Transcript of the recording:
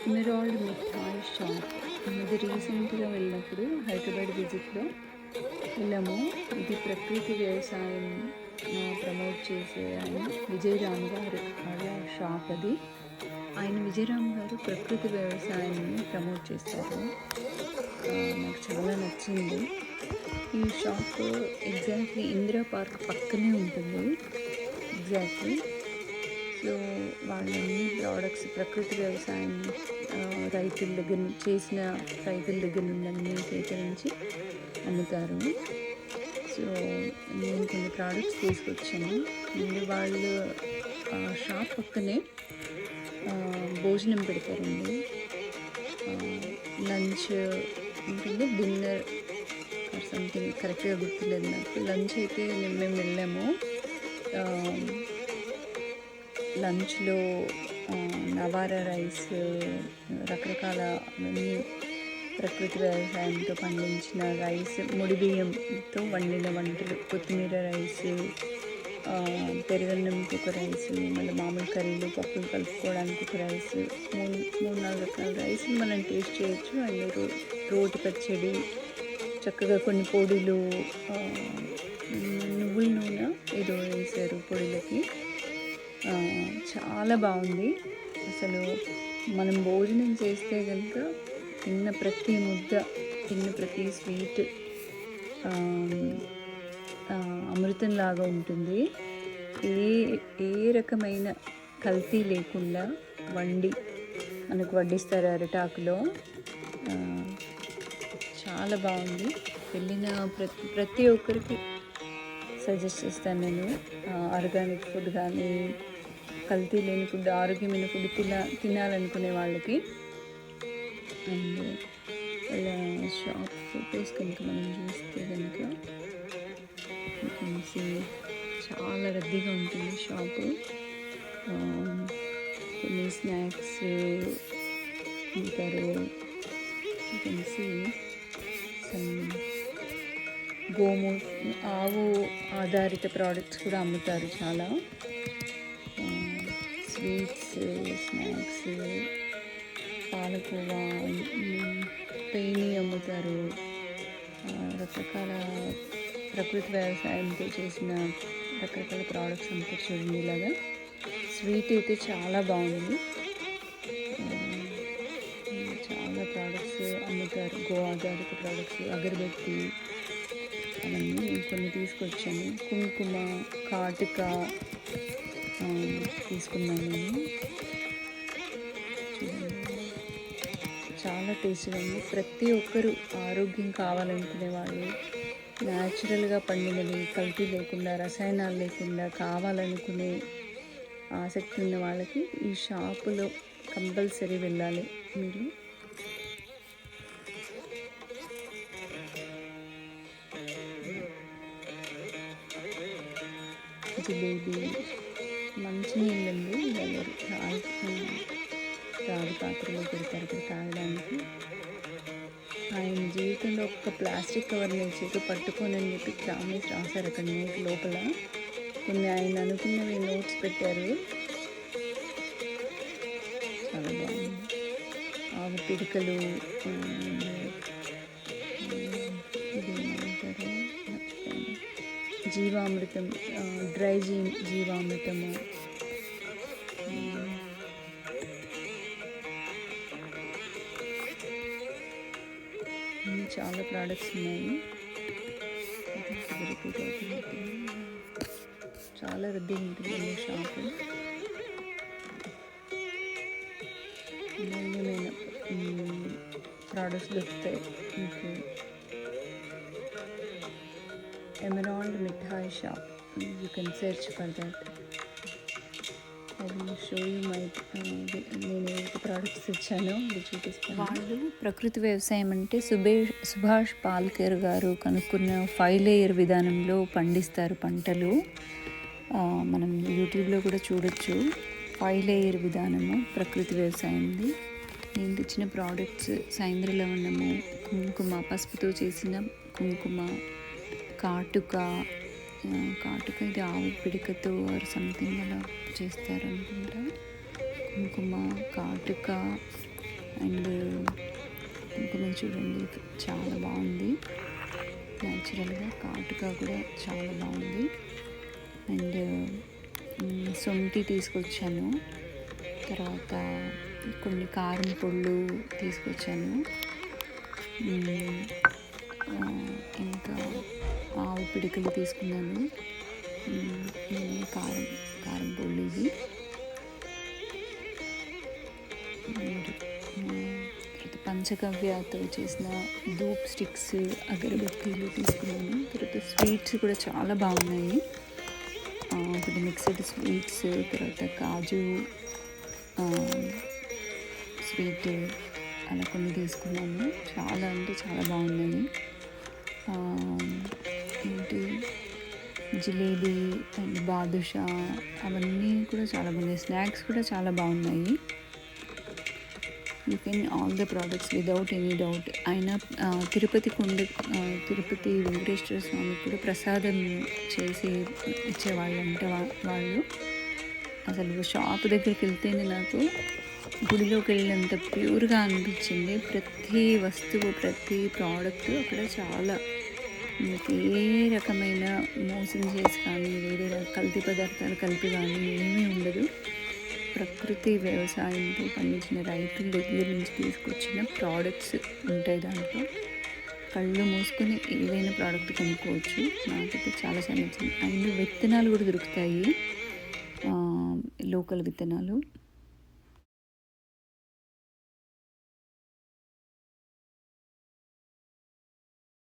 Emerald మిఠాయి shop. ఇది రీసెంట్గా వెళ్ళినప్పుడు హైదరాబాద్ విజిట్లో వెళ్ళాము. ఇది ప్రకృతి వ్యవసాయం ప్రమోట్ చేసే ఆయన విజయరామ్ గారు వాళ్ళ షాప్ అది. ఆయన విజయరామ్ గారు ప్రకృతి వ్యవసాయాన్ని ప్రమోట్ చేస్తారు. నాకు చాలా నచ్చింది. ఈ షాప్ ఎగ్జాక్ట్లీ ఇందిరా పార్క్ పక్కనే ఉంటుంది. ఎగ్జాక్ట్లీ. సో వాళ్ళన్ని ప్రోడక్ట్స్ ప్రకృతి వ్యవసాయం రైతుల దగ్గర చేసిన రైతుల దగ్గర నుండి అన్నీ సేకరించి అమ్ముతారు. సో నేను కొన్ని ప్రోడక్ట్స్ తీసుకొచ్చాను. ముందు వాళ్ళు షాప్ పక్కనే భోజనం పెడతారండి. లంచ్ ఉంటుంది, డిన్నర్ సంథింగ్ కరెక్ట్గా గుర్తులేదు నాకు. లంచ్ అయితే మేము వెళ్ళాము. లంచ్లో నవారా రైస్, రకరకాల అన్నీ ప్రకృతి వ్యవసాయంతో పండించిన రైస్, ముడి బియ్యంతో వండిన వంటలు, కొత్తిమీర రైస్, పెరుగన్నంకి ఒక రైస్, మళ్ళీ మామూలు కర్రీలు పప్పులు కలుపుకోవడానికి ఒక రైస్, మూడు నాలుగు రకాల రైస్ని మనం టేస్ట్ చేయొచ్చు. అండ్ రోటి పచ్చడి, చక్కగా కొన్ని పొడులు, నువ్వుల నూనె ఏదో వేసారు పొడులకి. చాలా బాగుంది. అసలు మనం భోజనం చేస్తే కనుక తిన్న ప్రతి ముద్ద, తిన్న ప్రతి స్వీట్ అమృతంలాగా ఉంటుంది. ఏ రకమైన కల్తీ లేకుండా వండి మనకు వడ్డిస్తారు అరిటాకులో. చాలా బాగుంది. వెళ్ళిన ప్రతి ఒక్కరికి సజెస్ట్ చేస్తాను నేను. ఆర్గానిక్ ఫుడ్ కానీ, కల్తీ లేని ఫుడ్, ఆరోగ్యమైన ఫుడ్ తినాలనుకునే వాళ్ళకి. అండ్ వాళ్ళ షాప్ ఫొటోస్ కనుక మనం చూస్తే కనుక చాలా రద్దీగా ఉంటుంది షాపు. కొన్ని స్నాక్స్ అమ్ముతారు. ఆవు ఆధారిత ప్రోడక్ట్స్ కూడా అమ్ముతారు చాలా. స్వీట్స్, స్నాక్స్, పాలకోవా, పేని అమ్ముతారు. రకరకాల ప్రకృతి వ్యవసాయంతో చేసిన రకరకాల ప్రోడక్ట్స్ అమ్ముతారు. చూడండి ఇలాగా. స్వీట్ అయితే చాలా బాగుంది. చాలా ప్రోడక్ట్స్ అమ్ముతారు, గో ఆధారిత ప్రోడక్ట్స్, అగరబత్తి అవన్నీ కొన్ని తీసుకొచ్చాను. కుంకుమ, కాటుక తీసుకున్నాను నేను. చాలా టేస్ట్గా ఉంది. ప్రతి ఒక్కరూ ఆరోగ్యం కావాలనుకునే వాళ్ళు, న్యాచురల్గా పండినవి, కల్తీ లేకుండా, రసాయనాలు లేకుండా కావాలనుకునే ఆసక్తి ఉన్న వాళ్ళకి ఈ షాపులో కంపల్సరీ వెళ్ళాలి మీరు. జిలేబీ, మంచినీళ్ళండి. ఎవరు రాగి పాత్రలో పెడతారు ఇక్కడ తాగడానికి. ఆయన జీవితంలో ఒక్క ప్లాస్టిక్ కవర్ నేను చేతి పట్టుకోనని చెప్పి ప్రామిస్ రాశారు అక్కడ నోట్ లోపల. కొన్ని ఆయన అనుకున్నవి నోట్స్ పెట్టారు. చాలా బాగుంది. ఆవు పిడికలు, ఇది ఏమంటారు, జీవామృతం, డ్రై జీవామృతము, చాలా ప్రోడక్ట్స్ ఉన్నాయి. చాలా రద్దీ ఉంటుంది ఈ షాపు. అమూల్యమైన ప్రోడక్ట్స్ దొరుకుతాయి మీకు. Emerald mithai shop, you can search for that. అది షో యూ మై నేను ఏదైతే ప్రోడక్ట్స్ ఇచ్చానో అది చూపిస్తాను. వాళ్ళు ప్రకృతి వ్యవసాయం అంటే సుభాష్ పాలేకర్ గారు కనుక్కున్న 5 లేయర్ విధానంలో పండిస్తారు పంటలు. మనం యూట్యూబ్లో కూడా చూడొచ్చు. 5 లేయర్ విధానము ప్రకృతి వ్యవసాయంది. నేను తెచ్చిన ప్రోడక్ట్స్ సేంద్రియ లవణము, కుంకుమ, పసుపుతో చేసిన కుంకుమ, కాటుక ఇది ఆవు పిడికతో ఆర్ సంథింగ్ అలా చేస్తారు అనుకుంటా. కుంకుమ, కాటుక, అండ్ కుంకుమ చూడండి చాలా బాగుంది, న్యాచురల్గా కాటుగా కూడా చాలా బాగుంది. అండ్ సొంటి తీసుకొచ్చాను, తర్వాత కొన్ని కారం పొళ్ళు తీసుకొచ్చాను, ఇంకా ఆవు పిడికలు తీసుకున్నాను. ఇవన్నీ కారం పొళ్ళు ఇవి. తర్వాత పంచగవ్యతో చేసిన ధూప్ స్టిక్స్, అగరబత్తీలు తీసుకున్నాను. తర్వాత స్వీట్స్ కూడా చాలా బాగున్నాయి, ఒకటి మిక్స్డ్ స్వీట్స్, తర్వాత కాజు స్వీట్, అలా కొన్ని తీసుకున్నాను. చాలా అంటే చాలా బాగున్నాయి. ఏంటి జిలేబీ అండ్ బాదుషా అవన్నీ కూడా చాలా బాగున్నాయి. స్నాక్స్ కూడా చాలా బాగున్నాయి. You can all the products without any doubt. అయినా తిరుపతి వెంకటేశ్వర స్వామికి కూడా ప్రసాదం చేసి ఇచ్చేవాళ్ళంట వాళ్ళు. అసలు షాప్ దగ్గరికి వెళ్తేనే నాకు గుడిలోకి వెళ్ళినంత ప్యూర్గా అనిపించింది. ప్రతి వస్తువు, ప్రతి ప్రోడక్ట్ అక్కడ చాలా, మీకు ఏ రకమైన మోసం చేసి కానీ వేరే కల్తీ పదార్థాలు కలిపి కానీ ఏమీ ఉండదు. ప్రకృతి వ్యవసాయంతో పండించిన రైతుల దగ్గర నుంచి తీసుకొచ్చిన ప్రోడక్ట్స్ ఉంటాయి దాంట్లో. కళ్ళు మూసుకొని ఏదైనా ప్రోడక్ట్ కొనుక్కోవచ్చు. నాకైతే చాలా నచ్చింది. అండ్ విత్తనాలు కూడా దొరుకుతాయి, లోకల్ విత్తనాలు.